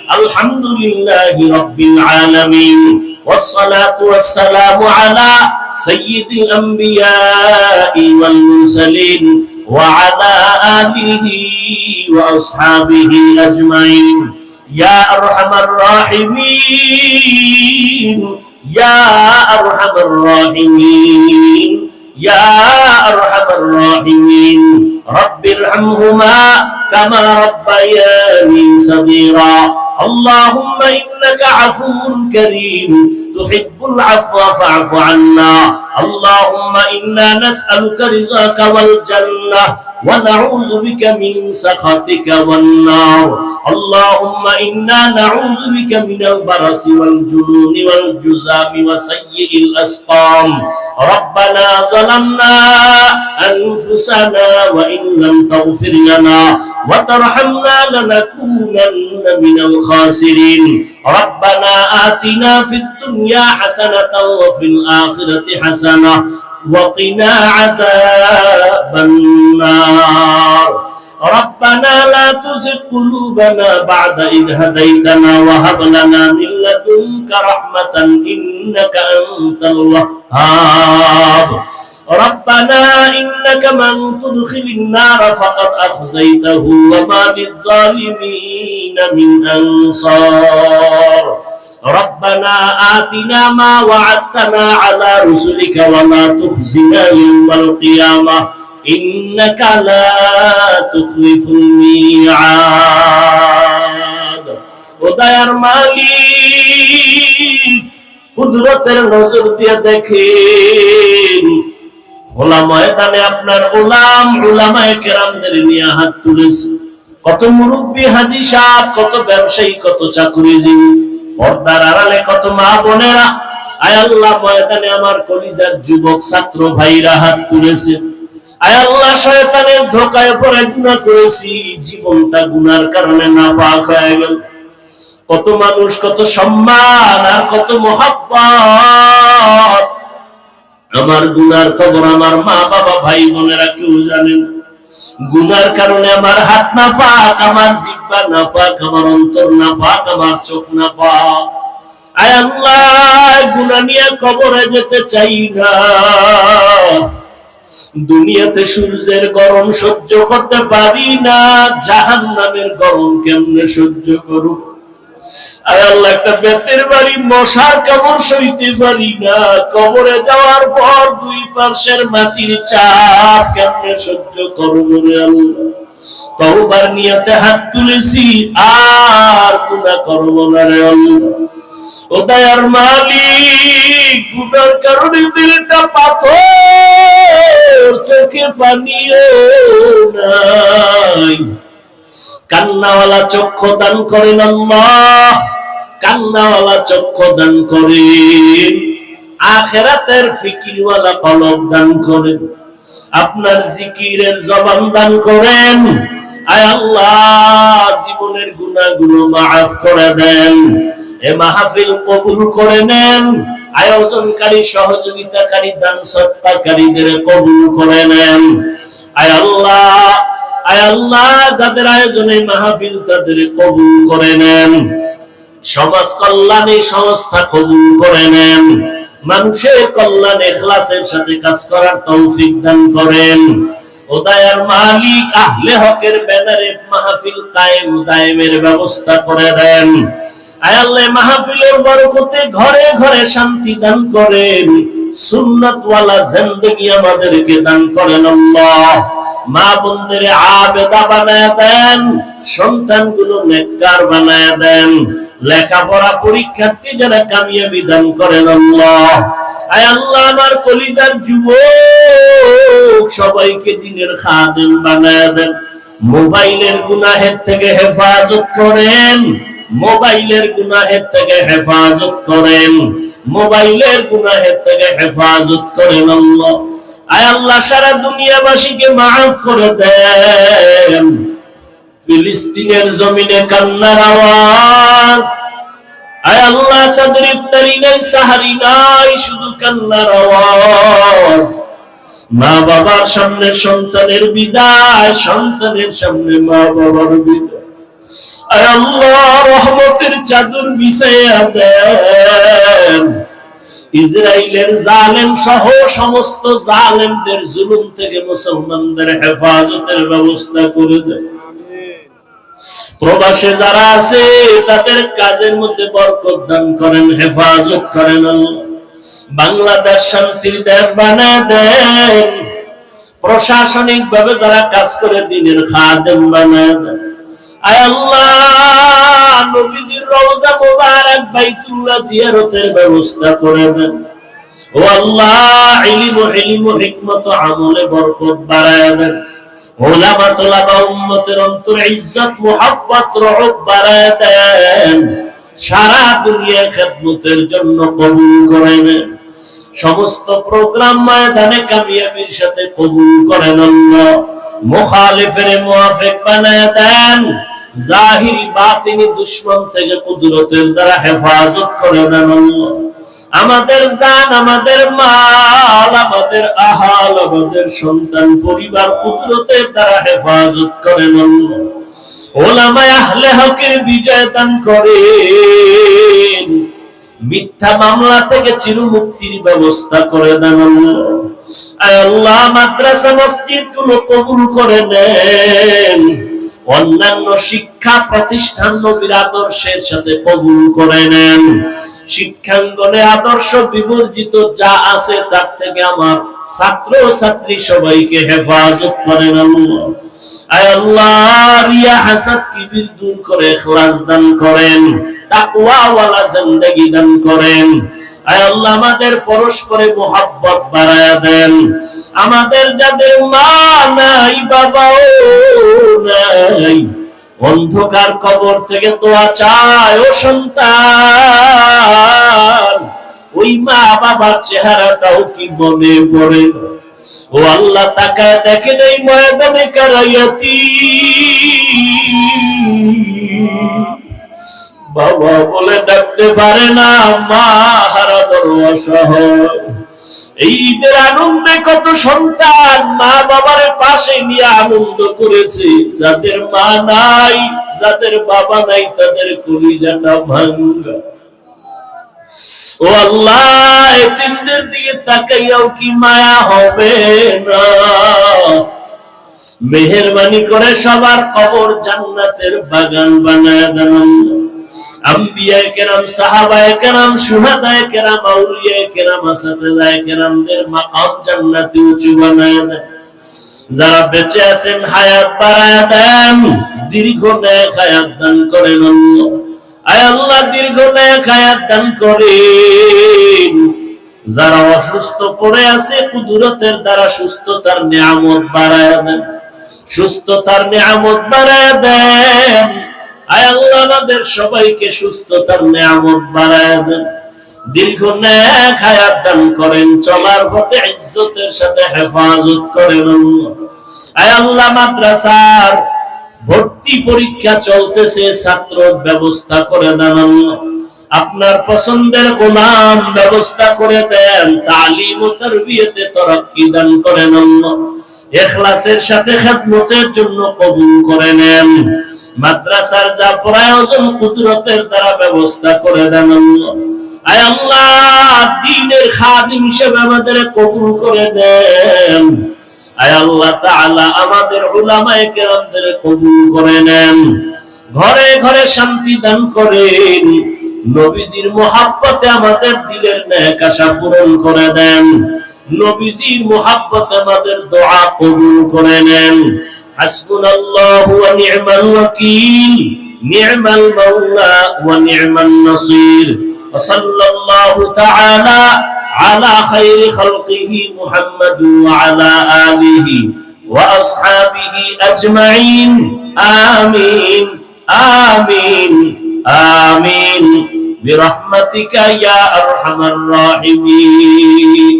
আলহামদুলিল্লাহি রাব্বিল আলামিন والصلاة والسلام على سيد الأنبياء والمرسلين وعلى آله وأصحابه أجمعين يا أرحم الراحمين يا أرحم الراحمين يا أرحم الراحمين رب ارحمهما كما ربياني صغيرا اللهم إنك عفو كريم تحب العفو فاعف عنا اللهم إنا نسألك رضاك والجنة ونعوذ بك من سخطك والنار اللهم إنا نعوذ بك من البرص والجنون والجذام وسيء الأسقام ربنا ظلمنا أنفسنا وإن لم تغفر لنا وترحمنا لنكونن من الخاسرين ربنا آتنا في الدنيا حسنة وفي الآخرة حسنة وقنا عذاب النار ربنا لا تزغ قلوبنا بعد إذ هديتنا وهب لنا من لدنك رحمة إنك أنت الوهاب ربنا إنك من تدخل النار فقد أخزيته وما للظالمين من أنصار ربنا آتنا ما وعدتنا على رسلك ولا تخزنا يوم القيامة إنك لا تخلف الميعاد উদয়ার মালিক কুদরতের নজর দিয়ে দেখেন খোলা ময়দানে আপনার গোলাম উলামায়ে কেরামদের নিয়ে হাত তুলেছে কত মুরব্বি হাজী সাহেব কত ব্যবসায়ী কত চাকরিজীবী পর্দার আড়ালে কত মা বোনেরা আয় আল্লাহ ময়দানে আমার কলিজার যুবক ছাত্র ভাইরা হাত তুলেছে আয় আল্লাহ শয়তানের ধোঁকায় পড়ে গুনাহ করেছি জীবনটা গুনার কারণে নাপাক হয়ে গেল কত মানুষ কত সম্মান আর কত মহব্বত আমার গুনার খবর আমার মা বাবা ভাই বোনেরা কেউ জানেন গুনার কারণে আমার হাত না পাক আমার জিহ্বা না পাক আমার অন্তর না পাক আমার চোখ না পাক আয় আল্লাহ গুনাহ নিয়ে কবরে যেতে চাই না দুনিয়াতে সূর্যের গরম সহ্য করতে পারি না জাহান্নামের গরম কেমনে সহ্য করব আয় আল্লাহ একটা বেতের বাড়ি মশার কামড় সইতে পারি না কবরে যাওয়ার পর দুই পাশের মাটির চাপ কেমনে সহ্য করব রে আল্লাহ তওবার নিয়তে হাত তুলেছি আর গুনাহ করব না রে আল্লাহ ও দয়ার মালিক গুনার কারণে দিলটা পাথর চোখে পানিও নাই কান্নাওয়ালা চক্ষু দান করেন আল্লাহ কান্নাওয়ালা চক্ষু দান করেন আখিরাতের ফিকিরওয়ালা কলব দান করেন আপনার জিকিরের জবান দান করেন আয় আল্লাহ জীবনের গুনাহগুলো মাফ করে দেন এ মাহফিল কবুল করে নেন আয়োজনকারী সহযোগিতাকারী দান সদকাকারীদের কবুল করে নেন আয় আল্লাহ যাদের আয়োজনে মাহফিল তাদের কবুল করে নেন সমাজ কল্যাণে সংস্থা কবুল করে নেন মানুষের কল্যাণে ইখলাসের সাথে কাজ করার তৌফিক দান করেন ও দয়ার মালিক আহলে হকের ব্যানারে মাহফিল কায়েম দায়েমের ব্যবস্থা করে দেন আয় আল্লাহ মাহফিলের বরকতে ঘরে ঘরে শান্তি দান করেন সুন্নাত ওয়ালা জিন্দেগি আমাদেরকে দান করেন আল্লাহ মা বোনদের আবেদা বানায় দেন সন্তানগুলো নেককার বানায় দেন লেখাপড়া পরীক্ষার্থী যারা কামিয়াবি দান করেন আল্লাহ আয় আল্লাহ আমার কলিজার যুবক সবাইকে দ্বীনের খাদেম বানায় দেন মোবাইলের গুনাহের থেকে হেফাজত করেন মোবাইলের গুনাহের থেকে হেফাজত করেন মোবাইলের গুনাহের থেকে হেফাজত করেন আল্লাহ আয় আল্লাহ সারা দুনিয়াবাসীকে maaf করে দেন ফিলিস্তিনের জমিনে কান্নার আওয়াজ আয় আল্লাহ তাদের ইফতারি নাই সাহারি নাই শুধু কান্নার আওয়াজ মা বাবার সামনে সন্তানের বিদায় সন্তানের সামনে মা বাবার বিদায় আয় আল্লাহ রহমতে চাদর বিছাইয়া দেন। ইসরায়েলের জালেম সহ সমস্ত জালেমদের জুলুম থেকে মুসলমানদের হেফাজতের ব্যবস্থা করে দেন। প্রবাসে যারা আছে তাদের কাজের মধ্যে বরকত দান করেন, হেফাজত করেন আল্লাহ। বাংলাদেশ শান্তির দেশ বানায় দেন। প্রশাসনিক ভাবে যারা কাজ করে দিনের খাদেম বানায় দেন। আয় আল্লাহ, নবীজির রওজা মুবারক বাইতুল্লাহ জিয়ারতের ব্যবস্থা করে দেন। ও আল্লাহ, ইলম ও হিকমত ও আমলে বরকত বাড়ায় দেন। উলামা তোলাবা উম্মতের অন্তরে ইজ্জত মুহাব্বত রহব বাড়ায় দেন। সারা দুনিয়া খেদমতের জন্য কবুল করে নেন। সমস্ত প্রোগ্রাম ময়দানে কামিয়াবির সাথে কবুল করেন আল্লাহ। মুখালিফের মুওয়াফিক বানায় দেন। জাহিরি বাতিনি দুশমন থেকে কুদরতের দ্বারা হেফাজত করে দেন আল্লাহ। আমাদের জান, আমাদের মাল, আমাদের আহাল, আমাদের সন্তান পরিবার কুদরতের দ্বারা হেফাজত করেন আল্লাহ। উলামায়ে আহলে হকের বিজয় দান করেন। মিথ্যা মামলা থেকে চির মুক্তির ব্যবস্থা করে দেন আল্লাহ। আয় আল্লাহ, মাদ্রাসা মসজিদ গুলো কবুল করে নেন। অন্যান্য শিক্ষা প্রতিষ্ঠান নবীর আদর্শের সাথে কবুল করে নেন। শিক্ষাঙ্গনে আদর্শ বিবর্জিত যা আছে তার থেকে আমার ছাত্র ছাত্রী সবাইকে হেফাজত করেন আল্লাহ। আয় আল্লাহ, রিয়া হাসাদ কিবির দূর করে ইখলাস দান করেন। তাকওয়া ওয়ালা জিন্দেগি দান করেন। আয় আল্লাহ, আমাদের পরস্পরে মোহাব্বত বাড়ায়া দেন। আমাদের যাদের মা নাই, বাবাও নাই, অন্ধকার কবর থেকে দোয়া চায় ও সন্তান, ওই মা বাবার চেহারাটাও কি মনে পড়ে? ও আল্লাহ, তাকায় দেখেন এই ময়দানে কারায়াতি বাবা বলে ডাকতে পারে না, মা হারা বড় অসহায়। এই ঈদের আনন্দে কত সন্তান মা বাবার পাশে নিয়ে আনন্দ করেছে। যাদের মা নাই, যাদের বাবা নাই, তাদের কলিজাটা ভাঙা। ও আল্লাহ, এতিমদের দিকে তাকাইয়াও কি মায়া হবে না? মেহেরবানি করে সবার কবর জান্নাতের বাগান বানায় দেন। আম্বিয়ায়ে কেরাম, সাহাবায়ে কেরাম, শুহাদায়ে কেরাম, আউলিয়ায়ে কেরাম, আসাতিজায়ে কেরামদের মাকাম জান্নাতে উঁচু বানায় দেন। যারা বেঁচে আছেন হায়াত বাড়ায় দেন, দীর্ঘ নেক হায়াত দান করেন আল্লাহ। আয় আল্লাহ, দীর্ঘ নেক হায়াত দান করেন। যারা অসুস্থ পড়ে আছে কুদরতের দ্বারা সুস্থতার নিয়ামত বাড়ায় দেন, সুস্থতার নিয়ামত বাড়ায় দেন। আয় আল্লাহ, আমাদের সবাইকে সুস্থতার নিয়ামত বাড়ায় দেন। দীর্ঘ নেক হায়াত দান করেন। চলার পথে ইজ্জতের সাথে হেফাজত করেন। আয় আল্লাহ, মাদ্রাসার ভর্তি পরীক্ষা চলতেছে, ছাত্র ব্যবস্থা করে দেন। আপনার পছন্দের গোলাম ব্যবস্থা করে দেন। তালিম ও তারবিয়তে তারাক্কি দান করেন। ইখলাসের সাথে খেদমতের জন্য কবুল করে নেন। মাদ্রাসার যা প্রয়োজন কুদরতের দ্বারা ব্যবস্থা করে দেন। আয় আল্লাহ, দ্বীনের খাদিম হিসেবে আমাদের কবুল করে নেন। আয় আল্লাহ তাআলা, আমাদের উলামায়ে কেরামদের কবুল করে নেন। ঘরে ঘরে শান্তি দান করেন। নবীজির মুহাব্বতে আমাদের দিলের নেক আশা পূরণ করে দেন। নবীজির মুহাব্বতে আমাদের দোয়া কবুল করে নেন। হাসবুনাল্লাহু ওয়া নি'মাল ওয়াকিল, নি'মাল মাওলা ওয়া নি'মান নাসির। ওয়া সাল্লাল্লাহু তাআলা আলা খায়রি খালকিহি মুহাম্মাদ ওয়া আলা আলিহি ওয়া আসহাবিহি আজমাইন। আমিন আমিন আমিন বিরহমাতিকা ইয়া আরহামার রাহিমিন।